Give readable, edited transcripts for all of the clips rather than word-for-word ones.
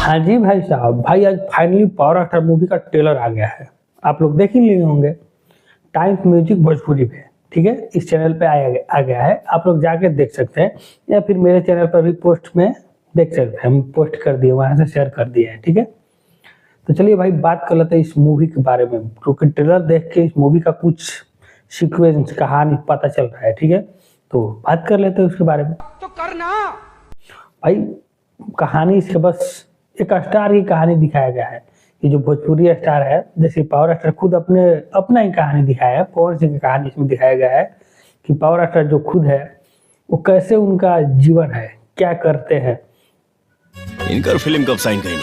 हाँ जी भाई साहब, भाई आज फाइनली पावर स्टार मूवी का ट्रेलर आ गया है। आप लोग देख ही लिए होंगे टाइम्स म्यूजिक भोजपुरी पे, ठीक है। इस चैनल पे आ गया है, आप लोग जाके देख सकते हैं या फिर मेरे चैनल पर भी पोस्ट में देख सकते हैं। हम पोस्ट कर दिए, वहां से शेयर कर दिए हैं, ठीक है। तो चलिए भाई बात कर लेते हैं इस मूवी के बारे में, क्योंकि ट्रेलर देख के इस मूवी का कुछ सीक्वेंस कहानी पता चल रहा है, ठीक है। तो बात कर लेते हैं उसके बारे में। तो करना भाई कहानी इसके बस एक स्टार की कहानी दिखाया गया है। ये जो भोजपुरी स्टार है, जैसे पावर स्टार खुद अपना ही कहानी दिखाया है, पवन सिंह की कहानी इसमें दिखाया गया है कि पावर स्टार जो खुद है वो कैसे उनका जीवन है, क्या करते हैं। इनका फिल्म कब साइन करेंगे?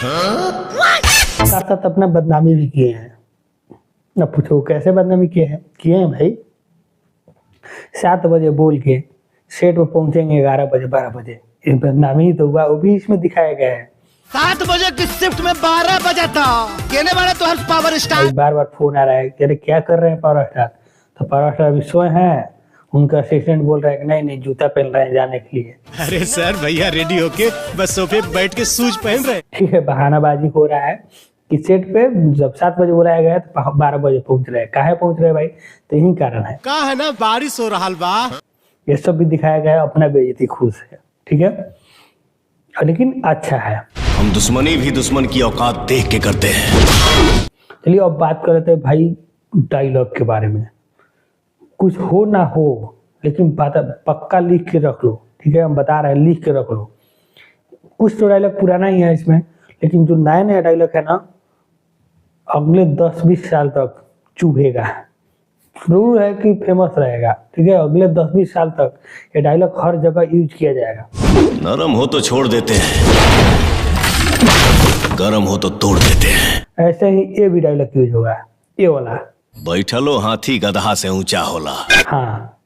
साथ साथ अपना बदनामी भी किए हैं। न पूछो कैसे बदनामी किए हैं भाई। 7 बजे बोल के सेट पर पहुंचेंगे 11 बजे 12 बजे, इस बदनामी तो हुआ, वो भी इसमें दिखाया गया है। 7 बजे की शिफ्ट में 12 बजा था कहने वाले तो हर पावर स्टार। बार बार फोन आ रहा है, अरे क्या कर रहे हैं पावर स्टार। तो पावर स्टार अभी सोए हैं, उनका असिस्टेंट बोल रहा है कि नहीं जूता पहन रहे हैं जाने के लिए। अरे सर भैया रेडी होके बस सोफे पे बैठ के शूज पहन रहे। ठीक है, बहानाबाजी हो रहा है कि सेट पे जब 7 बजे बुलाया गया तो 12 बजे पहुंच रहे हैं। काहे पहुंच रहे भाई, तो यही कारण है। कहा है ना बारिश हो रहा बा। ये सब भी दिखाया गया है, अपना बेइज्जती खुद से, ठीक है। लेकिन अच्छा है। हम दुश्मनी भी दुश्मन की औकात देख के करते हैं। चलिए अब बात कर लेते हैं भाई डायलॉग के बारे में। कुछ हो ना हो लेकिन पक्का लिख के रख लो, ठीक है। हम बता रहे हैं लिख के रख लो। कुछ तो डायलॉग पुराना ही है इसमें, लेकिन जो नया डायलॉग है ना, अगले 10-20 साल तक चुभेगा। जरूर है कि फेमस रहेगा, ठीक है। अगले 10-20 साल तक ये डायलॉग हर जगह यूज किया जाएगा। नरम हो तो छोड़ देते हैं, गरम हो तो तोड़ देते हैं। ऐसे ही ये भी डायलॉग यूज होगा, ये वाला। बैठलो हाथी गधा से ऊंचा होला। हाँ,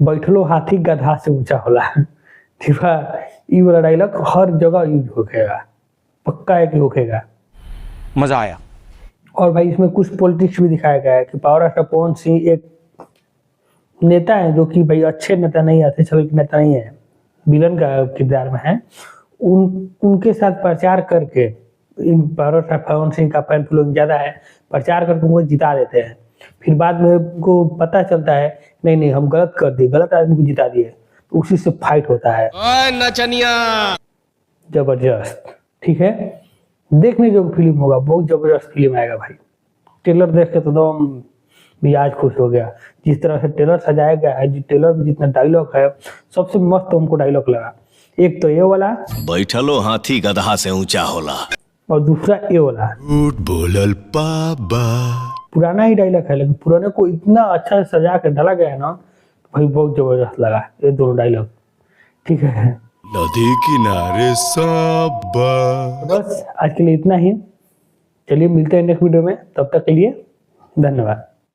बैठलो हाथी गधा से ऊंचा होला, ठीक है। ये वाला डायलॉग हर जगह यूज होगा, पक्का है कि होगा। मजा आया। और भाई इसमें कुछ पॉलिटिक्स भी दिखाया गया है कि पावर स्टार पवन सिंह एक नेता है जो कि भाई अच्छे नेता नहीं है, अच्छे छवि के नेता नहीं है, विलन का किरदार में है। उनके साथ प्रचार करके, इन पावर स्टार पवन सिंह का फैन फॉलोइंग ज्यादा है, प्रचार करके उनको जिता देते हैं। फिर बाद में उनको पता चलता है नहीं हम गलत कर दिए, गलत आदमी को जिता दिए, तो उसी से फाइट होता है। नचनिया जबरदस्त, ठीक है। देखने जो फिल्म होगा, बहुत जबरदस्त फिल्म आएगा भाई। ट्रेलर देख के तो एकदम भी आज खुश हो गया। जिस तरह से ट्रेलर सजाया गया है, ट्रेलर में जितना डायलॉग है, सबसे मस्त हमको डायलॉग लगा। एक तो ये वाला, बैठलो हाथी गधा से ऊंचा होला, और दूसरा ये वाला। झूठ बोलल पाबा। पुराना ही डायलॉग है, लेकिन पुराने को इतना अच्छा सजा कर डाला गया है ना, भाई बहुत जबरदस्त लगा ये दोनों डायलॉग, ठीक है। नदी किनारे साबा। बस आज के लिए इतना ही। चलिए मिलते हैं नेक्स्ट वीडियो में, तब तक के लिए धन्यवाद।